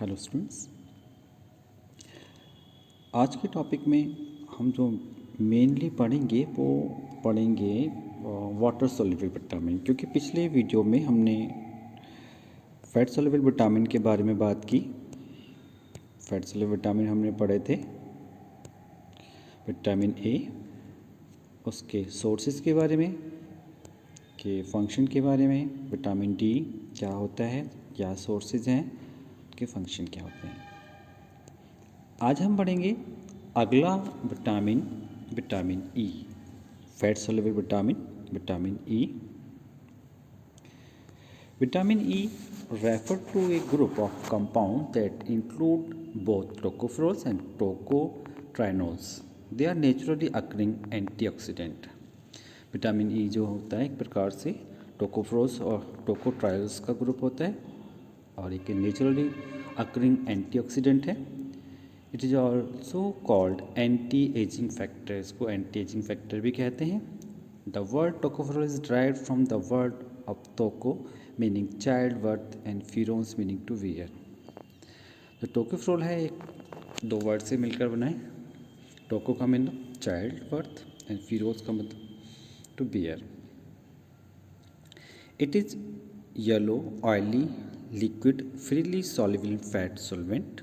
Hello students, आज के topic में हम जो मेनली पढ़ेंगे वो पढ़ेंगे वाटर सॉल्युबल विटामिन। क्योंकि पिछले वीडियो में हमने फैट सॉल्युबल विटामिन के बारे में बात की। फैट सॉल्युबल विटामिन हमने पढ़े थे विटामिन ए, उसके सोर्सेज के बारे में, के फंक्शन के बारे में, विटामिन डी क्या होता है, क्या सोर्सेज हैं, के फंक्शन क्या होते हैं। आज हम पढ़ेंगे अगला vitamin, vitamin E, fat soluble vitamin, vitamin E. Vitamin E refer to a group of compounds that include both tocopherols and tocotrienols. They are naturally occurring antioxidant. Vitamin E जो होता है एक प्रकार से टोकोफेरोल्स और टोकोट्राइनोल्स का ग्रुप होता है और एक नेचुरली अकरिंग एंटीऑक्सीडेंट है। It is also called anti aging factor, इसको एंटी एजिंग फैक्टर भी कहते हैं। The word tocopherol is derived from the word of toco meaning child birth and pherons meaning to wear. जो tocopherol है एक दो word से मिलकर बना है। टोको का मतलब चाइल्ड बर्थ एंड फिरोज का मतलब to bear. It is yellow oily liquid freely soluble fat solvent.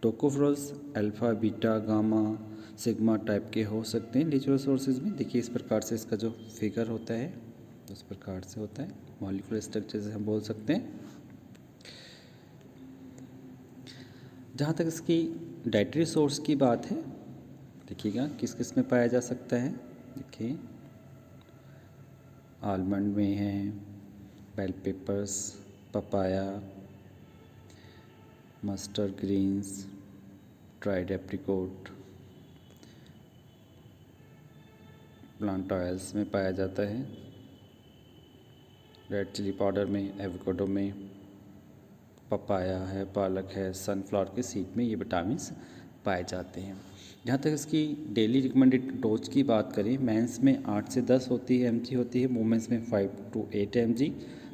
Tocopherols alpha beta gamma sigma type के हो सकते हैं नेचुरल सोर्सेज में। देखिए इस प्रकार से इसका जो फिगर होता है उस प्रकार से होता है, मॉलिक्यूलर स्ट्रक्चर से हम बोल सकते हैं। जहाँ तक इसकी डाइटरी सोर्स की बात है, देखिएगा किस किस में पाया जा सकता है। देखिए आलमंड में है, bell peppers, papaya, mustard greens, dried apricot, plant oils में पाया जाता है। रेड चिली पाउडर में, एवोकाडो में, पपाया है, पालक है, सनफ्लावर के सीड में ये विटामिन्स पाए जाते हैं। जहाँ तक इसकी डेली रिकमेंडेड डोज की बात करें, मेंस में 8 से 10 mg होती है, वुमेंस में 5 to 8 mg,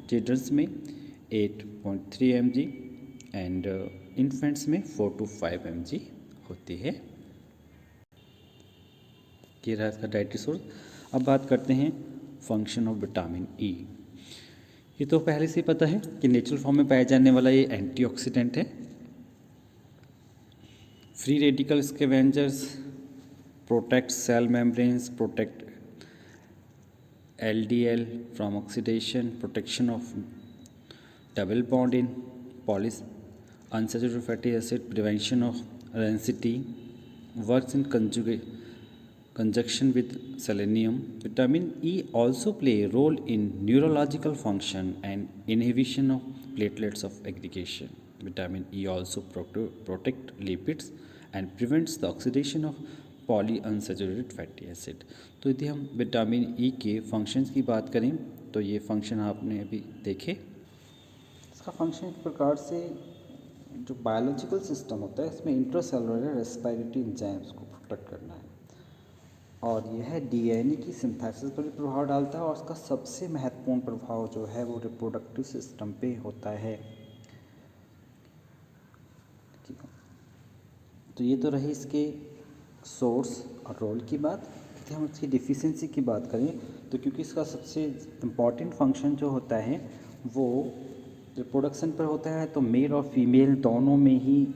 चिल्ड्रंस में 8.3 mg एंड इन्फेंट्स में 4 to 5 mg होती है। ये रहा इसका डाइटरी सोर्स। अब बात करते हैं फंक्शन ऑफ विटामिन ई। ये तो पहले से ही पता है कि नेचुरल फॉर्म में पाया जाने वाला ये एंटीऑक्सीडेंट है। Free radical scavengers, protect cell membranes, protect LDL from oxidation, protection of double bond in polyunsaturated fatty acid, prevention of rancidity, works in conjunction with selenium. Vitamin E also play a role in neurological function and inhibition of platelets of aggregation. Vitamin E also protect lipids and prevents the oxidation of polyunsaturated fatty acid. तो यदि हम vitamin E के functions की बात करें तो ये function आपने अभी देखे। इसका फंक्शन एक प्रकार से जो बायोलॉजिकल सिस्टम होता है इसमें इंट्रासेलुलर रेस्पिरेटरी एंजाइम्स को प्रोटेक्ट करना है और यह डीएनए की सिंथेसिस पर भी प्रभाव डालता है और उसका सबसे महत्वपूर्ण प्रभाव जो है वो रिप्रोडक्टिव सिस्टम पे होता है। तो ये तो रही इसके सोर्स और रोल की बात। यदि हम इसकी डिफिशियंसी की बात करें तो क्योंकि इसका सबसे इम्पॉर्टेंट फंक्शन जो होता है वो रिप्रोडक्शन पर होता है, तो मेल और फीमेल दोनों में ही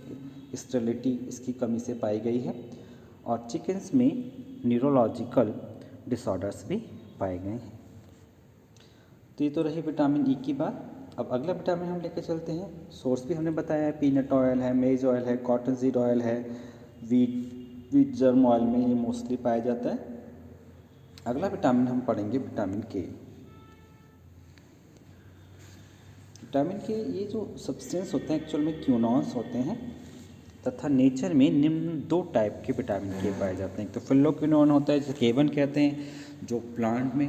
स्टेरिलिटी इसकी कमी से पाई गई है और चिकन्स में न्यूरोलॉजिकल डिसऑर्डर्स भी पाए गए हैं। तो ये तो रही विटामिन ई की बात। अब अगला विटामिन हम लेकर चलते हैं। सोर्स भी हमने बताया है, पीनट ऑयल है, मेज ऑयल है, कॉटन सीड ऑयल है, वीट जर्म ऑयल में ये मोस्टली पाया जाता है। अगला विटामिन हम पढ़ेंगे विटामिन के। विटामिन के ये जो सब्सटेंस होते हैं एक्चुअल में क्यूनॉन्स होते हैं तथा नेचर में निम्न दो टाइप के विटामिन के पाए जाते हैं। एक तो फिल्लोक्विनोन होता है जिसे K1 कहते हैं जो प्लांट में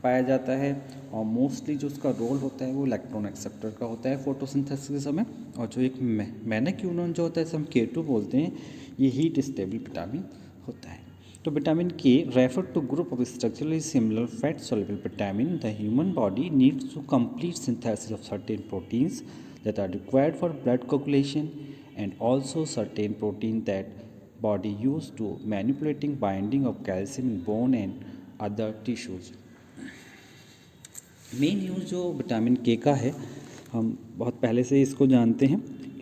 पाया जाता है और मोस्टली जो उसका रोल होता है वो इलेक्ट्रॉन एक्सेप्टर का होता है फोटोसिंथेसिस के समय। और जो एक मैनाक्यूनोन जो होता है इसे हम K2 बोलते हैं, ये हीट स्टेबल विटामिन होता है। तो vitamin K refer to group of structurally similar fat soluble vitamin. The human body needs to complete synthesis of certain proteins that are required for blood coagulation and also certain protein that body use to manipulating binding of calcium in bone and other tissues. Main use जो vitamin के का है, हम बहुत पहले से इसको जानते हैं,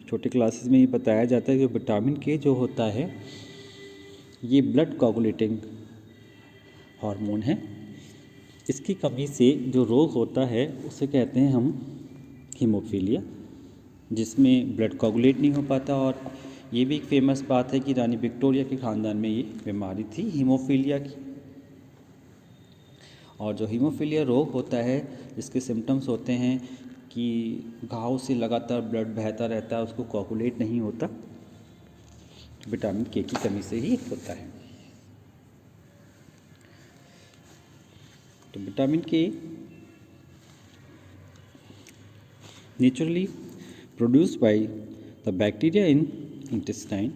छोटे क्लासेस में ये बताया जाता है कि विटामिन के जो होता है ये ब्लड कोगुलेटिंग हार्मोन है। इसकी कमी से जो रोग होता है उसे कहते हैं हम हीमोफीलिया, जिसमें ब्लड कोगुलेट नहीं हो पाता। और ये भी एक फेमस बात है कि रानी विक्टोरिया के ख़ानदान में ये बीमारी थी हीमोफीलिया की। और जो हीमोफीलिया रोग होता है इसके सिम्टम्स होते हैं कि घाव से लगातार ब्लड बहता रहता है, उसको कोगुलेट नहीं होता, विटामिन के की कमी से ही होता है। तो विटामिन के naturally produced by the bacteria in intestine.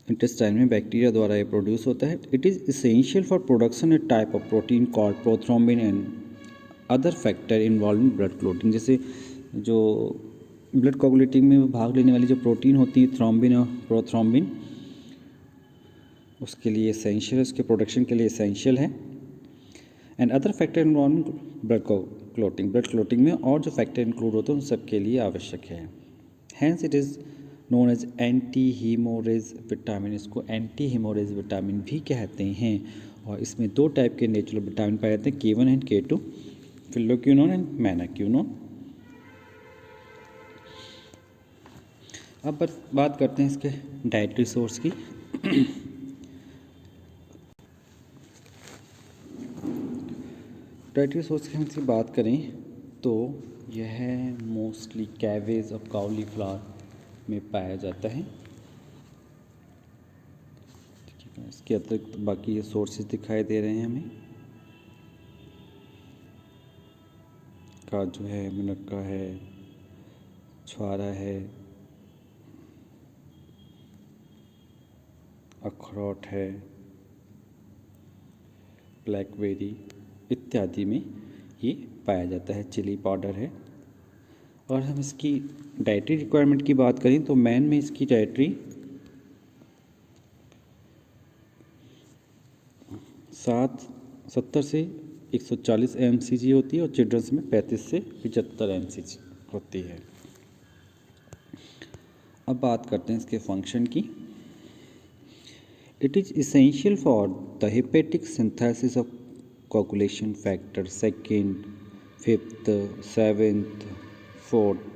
Intestine में बैक्टीरिया द्वारा ये प्रोड्यूस होता है। It is essential for production A type of protein called prothrombin and other factor involving blood clotting. जैसे जो ब्लड कोगुलेटिंग में भाग लेने वाली जो प्रोटीन होती है थ्रोम्बिन और प्रोथ्रोम्बिन, उसके लिए एसेंशियल है, उसके प्रोडक्शन के लिए एसेंशियल है। And other factor involving blood clotting, blood clotting में और जो फैक्टर इंक्लूड होते हैं उन सब के लिए आवश्यक है। Hence it is known as anti haemorrhage vitamin. इसको एंटी हीमोरेज विटामिन भी कहते हैं। और इसमें दो टाइप के नेचुरल विटामिन पाए जाते हैं, K1 and K2, phylloquinone and मैनाक्विनोन। अब बात करते हैं इसके डाइटरी सोर्स की। डाइटरी सोर्स की हम इसकी बात करें तो यह मोस्टली कैवेज और काउलीफ्लावर में पाया जाता है। इसके अतिरिक्त बाकी ये सोर्सेज दिखाई दे रहे हैं हमें, काजू है, मुनक्का है, छुआरा है, अखरोट है, ब्लैकबेरी इत्यादि में ये पाया जाता है। चिली पाउडर है। और हम इसकी डाइटरी रिक्वायरमेंट की बात करें तो मैन में इसकी डाइटरी 70 से 140 mcg होती है और चिल्ड्रंस में 35 से 75 mcg होती है। अब बात करते हैं इसके फंक्शन की। It is essential for the hepatic synthesis of coagulation factor 2nd, 5th, 7th, 4th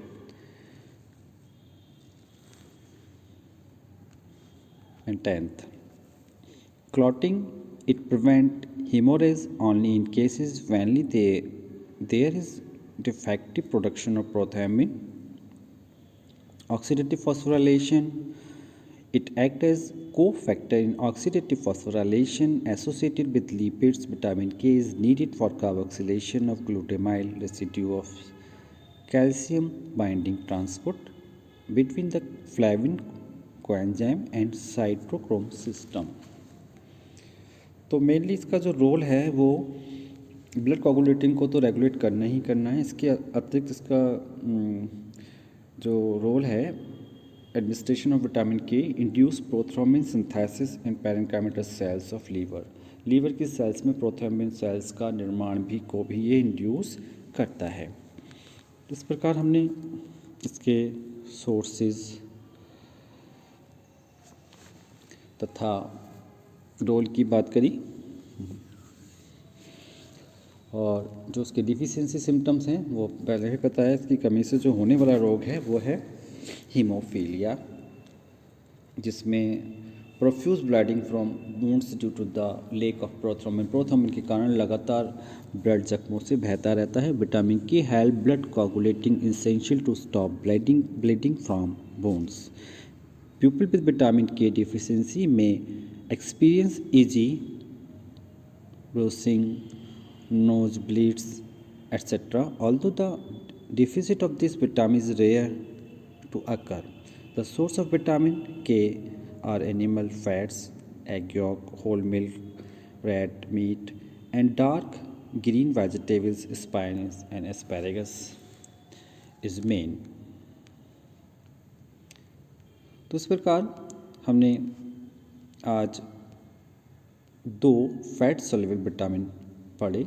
and 10th. Clotting, it prevent hemorrhage only in cases when there is defective production of prothrombin. Oxidative phosphorylation, it acts as cofactor in oxidative phosphorylation associated with lipids. Vitamin K is needed for carboxylation of glutamyl residue of calcium binding transport between the flavin coenzyme and cytochrome system. तो mainly इसका जो role है वो blood coagulating को तो regulate करना ही करना है। इसके अतिरिक्त इसका जो रोल है administration of vitamin K induce prothrombin synthesis in parenchymatous cells of liver की सेल्स में प्रोथ्रोम्बिन सेल्स का निर्माण को भी ये इंड्यूस करता है। इस प्रकार हमने इसके सोर्सेज तथा रोल की बात करी। और जो उसके डिफिशियंसी सिम्टम्स हैं वो पहले ही पता है। इसकी कमी से जो होने वाला रोग है वो है हीमोफीलिया, जिसमें profuse bleeding from wounds due to the lack of prothrombin. Prothrombin के कारण लगातार ब्लड जख्मों से बहता रहता है। Vitamin K help blood coagulating essential to stop bleeding from wounds. People with vitamin K deficiency में experience EG, bruising, nosebleeds, etc. Although the deficit of this vitamin is rare to occur. The source of vitamin K are animal fats, egg yolk, whole milk, red meat, and dark green vegetables, spinach and asparagus is main। तो इस प्रकार हमने आज 2 fat soluble vitamin पढ़े।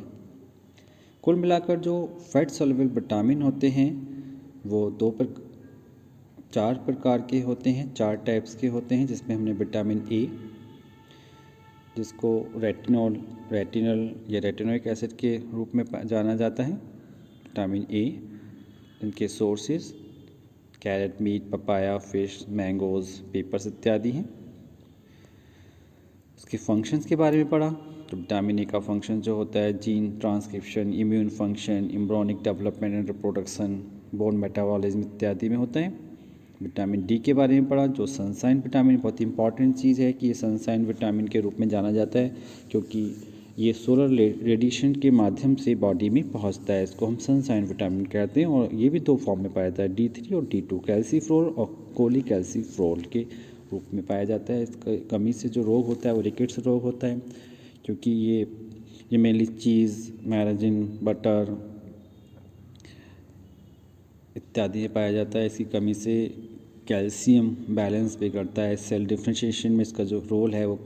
कुल मिलाकर जो fat soluble vitamin होते हैं वो 4 प्रकार के होते हैं, 4 टाइप्स के होते हैं, जिसमें हमने विटामिन ए, जिसको रेटिनल या रेटिनोइक एसिड के रूप में जाना जाता है, विटामिन ए, इनके sources carrot, meat, papaya, fish, mangoes, peppers इत्यादि हैं। इसके फंक्शंस के बारे में पढ़ा तो विटामिन ए का फंक्शन जो होता है gene transcription, immune function, embryonic development and reproduction, bone metabolism इत्यादि में होता है। विटामिन डी के बारे में पढ़ा जो सनशाइन विटामिन, बहुत ही इंपॉर्टेंट चीज़ है कि ये सनशाइन विटामिन के रूप में जाना जाता है क्योंकि ये सोलर रेडिएशन के माध्यम से बॉडी में पहुंचता है। इसको हम सनशाइन विटामिन कहते हैं और ये भी 2 फॉर्म में पाया जाता है, D3 और D2, कैल्सीफ्लोर और कोलीकैल्सीफ्लोर के रूप में पाया जाता है। इसका कमी से जो रोग होता है वो रिकेट्स रोग होता है क्योंकि ये मेनली चीज़, मैराजिन, बटर इत्यादि में पाया जाता है। इसकी कमी से कैल्शियम बैलेंस बिगड़ता है। सेल डिफरेंशिएशन में इसका जो रोल है वो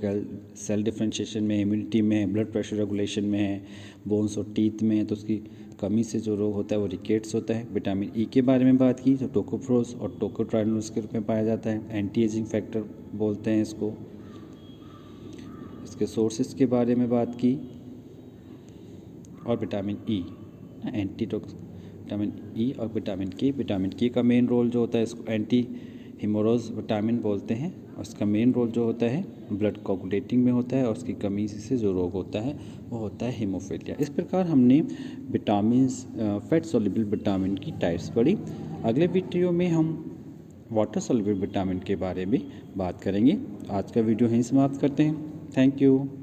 सेल डिफरेंशिएशन में, इम्यूनिटी में, ब्लड प्रेशर रेगुलेशन में है, बोन्स और टीथ में है। तो उसकी कमी से जो रोग होता है वो रिकेट्स होता है। विटामिन ई के बारे में बात की तो टोकोफ्रोस और टोकोट्राइनोस के रूप में पाया जाता है, एंटी एजिंग फैक्टर बोलते हैं इसको। इसके सोर्सेज के बारे में बात की और विटामिन ई, विटामिन ई और विटामिन के का मेन रोल जो होता है इसको एंटी हीमोरोज विटामिन बोलते हैं और इसका मेन रोल जो होता है ब्लड कोगुलेटिंग में होता है और उसकी कमी से जो रोग होता है वो होता है हीमोफीलिया। इस प्रकार हमने विटामिन फैट सॉल्युबल विटामिन की टाइप्स पढ़ी। अगले वीडियो में हम वाटर सॉल्युबल विटामिन के बारे में बात करेंगे। आज का वीडियो यहीं समाप्त करते हैं। Thank you.